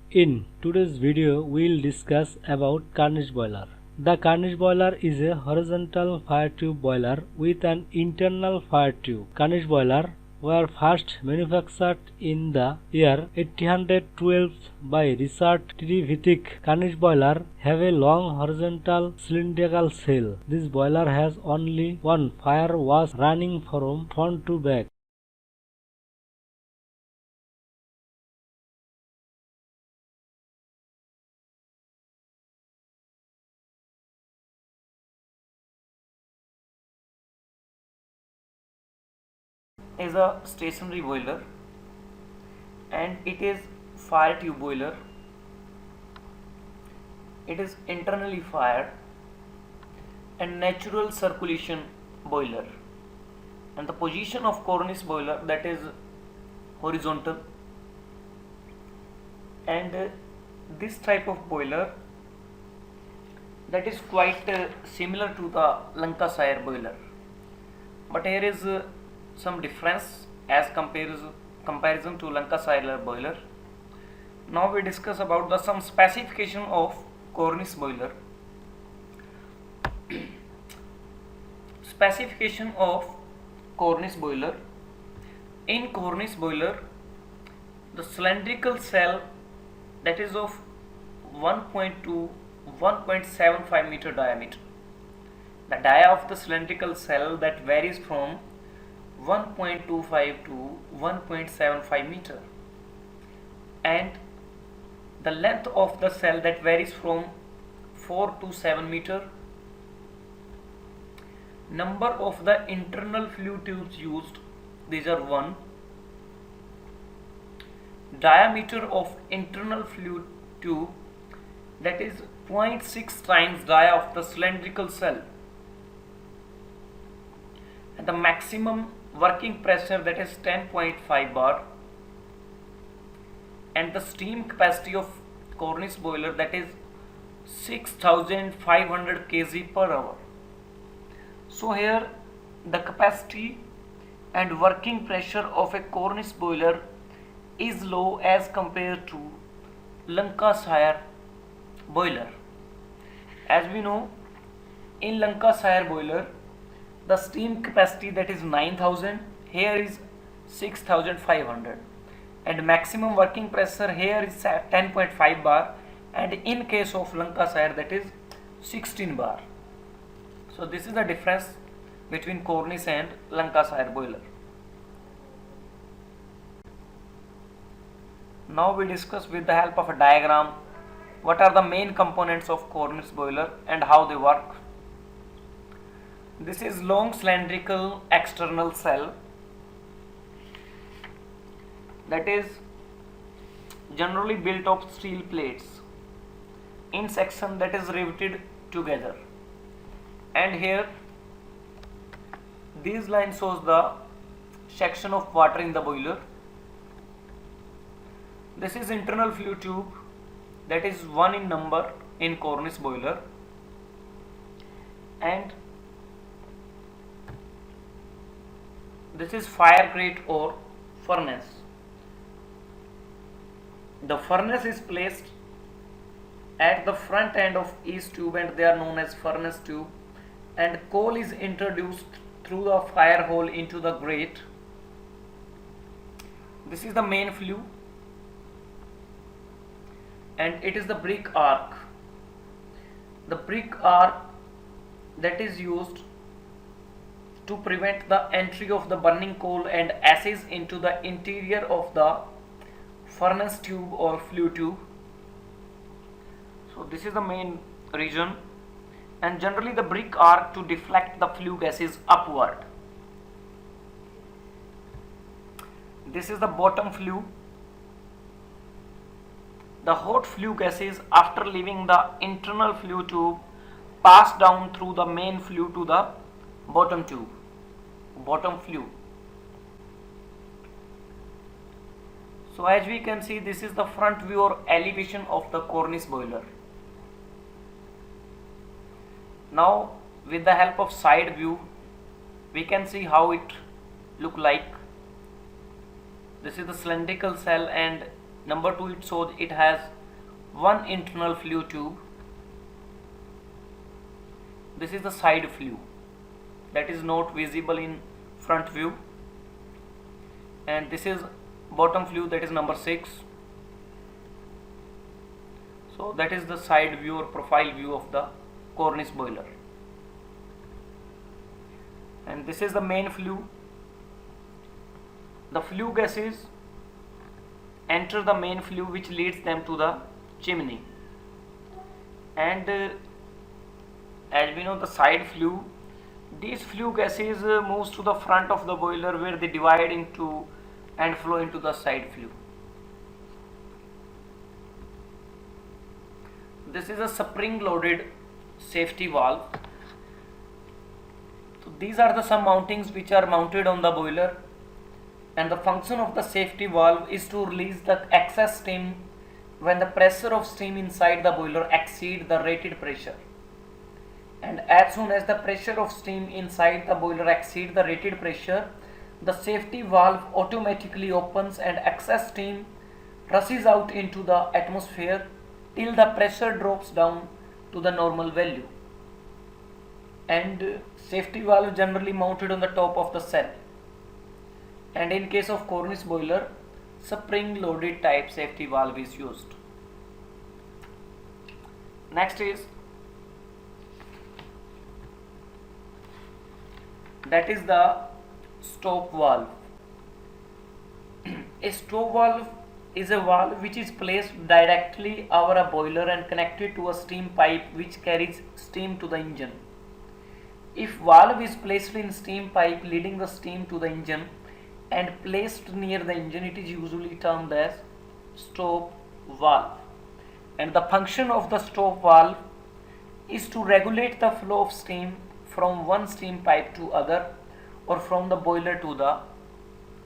In today's video, we'll discuss about Carnage boiler. The Carnage boiler is a horizontal fire tube boiler with an internal fire tube. Carnage boiler were first manufactured in the year 1812 by Richard Trevithick. Carnage boiler have a long horizontal cylindrical cell. This boiler has only one fire was running from front to back. Is a stationary boiler and it is fire tube boiler. It is internally fired and natural circulation boiler, and the position of cornice boiler that is horizontal, and this type of boiler that is quite similar to the Lancashire boiler, but here is some difference as comparison to Lancashire boiler. Now we discuss about the some specification of cornice boiler. Specification of cornice boiler. In cornice boiler, the cylindrical cell that is of 1.2 1.75 meter diameter. The dia of the cylindrical cell that varies from 1.25 to 1.75 meter, and the length of the cell that varies from 4 to 7 meter. Number of the internal flue tubes used, these are 1. Diameter of internal flue tube that is 0.6 times dia of the cylindrical cell, and the maximum working pressure that is 10.5 bar, and the steam capacity of cornice boiler that is 6500 kg per hour. So here the capacity and working pressure of a cornice boiler is low as compared to Lancashire boiler. As we know, in Lancashire boiler the steam capacity that is 9000, here is 6500, and maximum working pressure here is 10.5 bar, and in case of Lancashire that is 16 bar. So this is the difference between cornice and Lancashire boiler. Now we discuss with the help of a diagram what are the main components of cornice boiler and how they work. This is long cylindrical external cell that is generally built of steel plates in section that is riveted together, and here this line shows the section of water in the boiler. This is internal flue tube that is 1 in number in cornice boiler, and this is fire grate or furnace. The furnace is placed at the front end of each tube and they are known as furnace tube, and coal is introduced through the fire hole into the grate. This is the main flue, and it is the brick arc. The brick arc that is used to prevent the entry of the burning coal and ashes into the interior of the furnace tube or flue tube. So this is the main reason, and generally the brick arc to deflect the flue gases upward. This is the bottom flue. The hot flue gases after leaving the internal flue tube pass down through the main flue to the bottom tube, bottom flue. So as we can see, this is the front view or elevation of the cornice boiler. Now with the help of side view we can see how it look like. This is the cylindrical cell, and number 2 it shows it has one internal flue tube. This is the side flue that is not visible in front view, and this is bottom flue, that is number 6. So that is the side view or profile view of the Cornish boiler. And this is the main flue. The flue gases enter the main flue, which leads them to the chimney. And as we know, the side flue, these flue gases moves to the front of the boiler, where they divide into and flow into the side flue. This is a spring loaded safety valve. So these are the some mountings which are mounted on the boiler, and the function of the safety valve is to release the excess steam when the pressure of steam inside the boiler exceeds the rated pressure. And as soon as the pressure of steam inside the boiler exceeds the rated pressure, the safety valve automatically opens and excess steam rushes out into the atmosphere till the pressure drops down to the normal value. And safety valve generally mounted on the top of the cell. And in case of Cornish boiler, spring loaded type safety valve is used. Next is that is the stop valve. A stop valve is a valve which is placed directly over a boiler and connected to a steam pipe which carries steam to the engine. If valve is placed in steam pipe leading the steam to the engine and placed near the engine, it is usually termed as stop valve. And the function of the stop valve is to regulate the flow of steam from one steam pipe to other, or from the boiler to the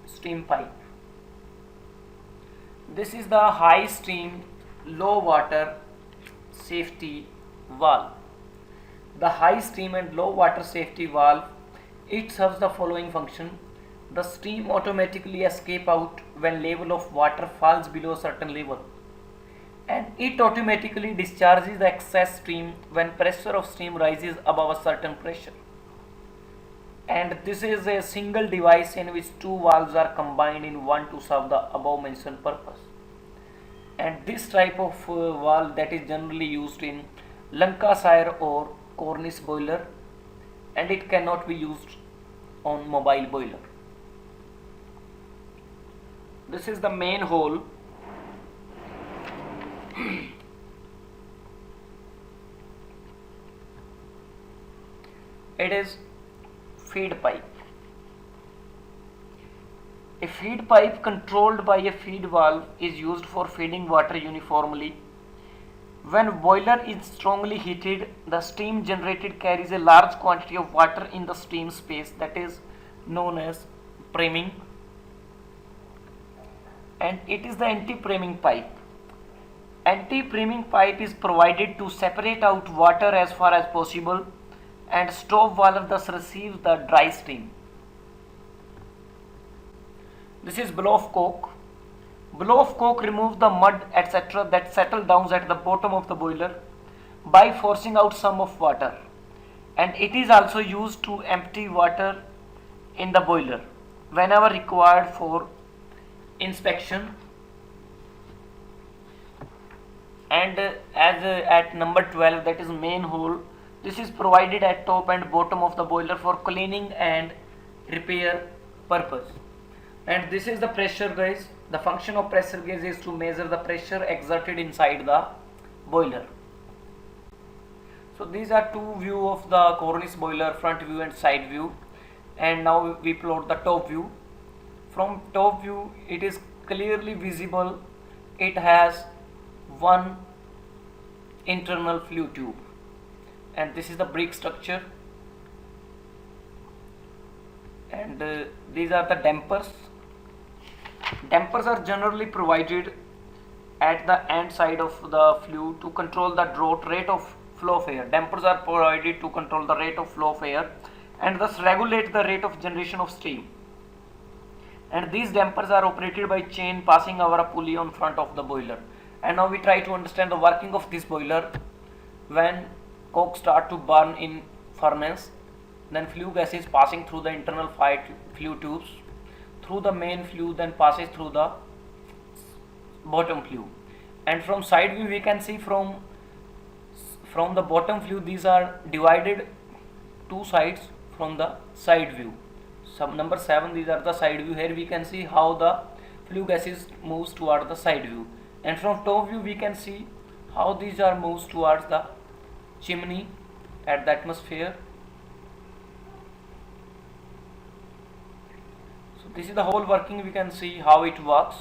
steam pipe. This is the high steam low water safety valve. The high steam and low water safety valve, it serves the following function. The steam automatically escape out when level of water falls below a certain level, and it automatically discharges the excess steam when pressure of steam rises above a certain pressure. And this is a single device in which two valves are combined in one to serve the above mentioned purpose. And this type of valve that is generally used in Lancashire or Cornish boiler, and it cannot be used on mobile boiler. This is the main hole. It is feed pipe. A feed pipe controlled by a feed valve is used for feeding water uniformly. When boiler is strongly heated, the steam generated carries a large quantity of water in the steam space, that is known as priming, and it is the anti-priming pipe. Anti-priming pipe is provided to separate out water as far as possible, and stop valve thus receives the dry steam. This is blow of coke. Blow of coke removes the mud etc. that settle down at the bottom of the boiler by forcing out some of water, and it is also used to empty water in the boiler whenever required for inspection. And at number 12, that is main hole, this is provided at top and bottom of the boiler for cleaning and repair purpose. And this is the pressure gauge. The function of pressure gauge is to measure the pressure exerted inside the boiler. So these are two view of the Cornish boiler, front view and side view. And now we plot the top view. From top view, it is clearly visible. It has one internal flue tube, and this is the brick structure, and these are the dampers. Dampers are generally provided at the end side of the flue to control the draught rate of flow of air. Dampers are provided to control the rate of flow of air and thus regulate the rate of generation of steam. And these dampers are operated by chain passing over a pulley on front of the boiler. And now we try to understand the working of this boiler. When coke start to burn in furnace, then flue gas is passing through the internal flue tubes through the main flue, then passes through the bottom flue. And from side view we can see from the bottom flue these are divided two sides from the side view. Sub number 7, these are the side view. Here we can see how the flue gases moves toward the side view, and from top view we can see how these are moves towards the chimney at the atmosphere. So this is the whole working, we can see how it works.